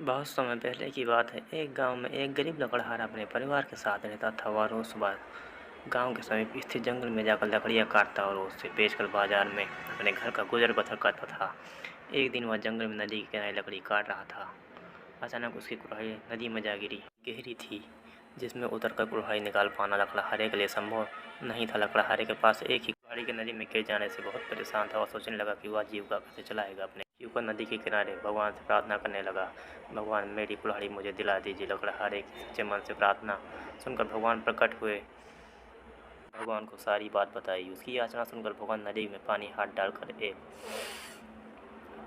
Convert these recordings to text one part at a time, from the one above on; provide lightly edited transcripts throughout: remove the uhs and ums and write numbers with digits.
बहुत समय पहले की बात है। एक गांव में एक गरीब लकड़हारा अपने परिवार के साथ रहता था। वह रोज सुबह गांव के समीप स्थित जंगल में जाकर लकड़ियां काटता और उसे बेचकर बाजार में अपने घर का गुजर बसर करता था। एक दिन वह जंगल में नदी के किनारे लकड़ी काट रहा था। अचानक उसकी कुल्हाड़ी नदी में जा गिरी। गहरी थी, जिसमें उतरकर कुल्हाड़ी निकाल पाना लकड़हारे के लिए संभव नहीं था। लकड़हारे के पास एक ही कुल्हाड़ी के नदी में गिर जाने से बहुत परेशान था। वह सोचने लगा कि वह जीविका कैसे चलाएगा। अपने यूं नदी के किनारे भगवान से प्रार्थना करने लगा, भगवान मेरी कुल्हाड़ी मुझे दिला दीजिए। लकड़हारे की सच्चे मन से प्रार्थना सुनकर भगवान प्रकट हुए। भगवान को सारी बात बताई। उसकी याचना सुनकर भगवान नदी में पानी हाथ डालकर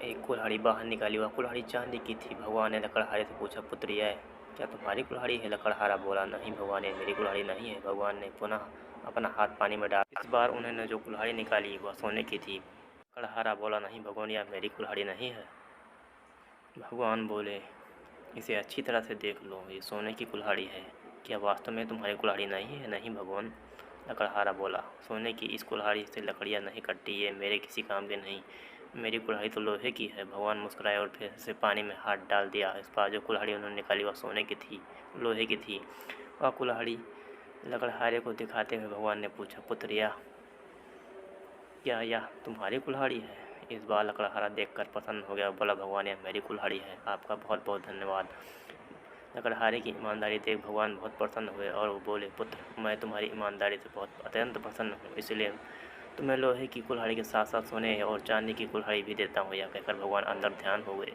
एक कुल्हाड़ी बाहर निकाली। वह कुल्हाड़ी चांदी की थी। भगवान ने लकड़हारे से पूछा, पुत्र यह क्या तुम्हारी कुल्हाड़ी है? लकड़हारा बोला, नहीं भगवान, ये मेरी कुल्हाड़ी नहीं है। भगवान ने पुनः अपना हाथ पानी में डाला। इस बार उन्होंने जो कुल्हाड़ी निकाली वह सोने की थी। लकड़हारा बोला, नहीं भगवान, यह मेरी कुल्हाड़ी नहीं है। भगवान बोले, इसे अच्छी तरह से देख लो, ये सोने की कुल्हाड़ी है। क्या वास्तव में तुम्हारी कुल्हाड़ी नहीं है? नहीं भगवान, लकड़हारा बोला, सोने की इस कुल्हाड़ी से लकड़ियाँ नहीं कटती, ये मेरे किसी काम की नहीं। मेरी कुल्हाड़ी तो लोहे की है। भगवान मुस्कुराए और फिर से पानी में हाथ डाल दिया। इस बार जो कुल्हाड़ी उन्होंने निकाली वह सोने की थी, लोहे की थी। वह कुल्हाड़ी लकड़हारे को दिखाते हुए भगवान ने पूछा, पुत्र क्या यह तुम्हारी कुल्हाड़ी है? इस बार लकड़हारा देखकर प्रसन्न हो गया और बोला, भगवान, यह मेरी कुल्हाड़ी है। आपका बहुत बहुत धन्यवाद। लकड़हारे की ईमानदारी देख भगवान बहुत प्रसन्न हुए और वो बोले, पुत्र, मैं तुम्हारी ईमानदारी से बहुत अत्यंत प्रसन्न हूँ, इसलिए तुम्हें लोहे की कुल्हाड़ी के साथ साथ सोने और चांदी की कुल्हाड़ी भी देता हूँ। यह कहकर भगवान अंदर ध्यान हो गए।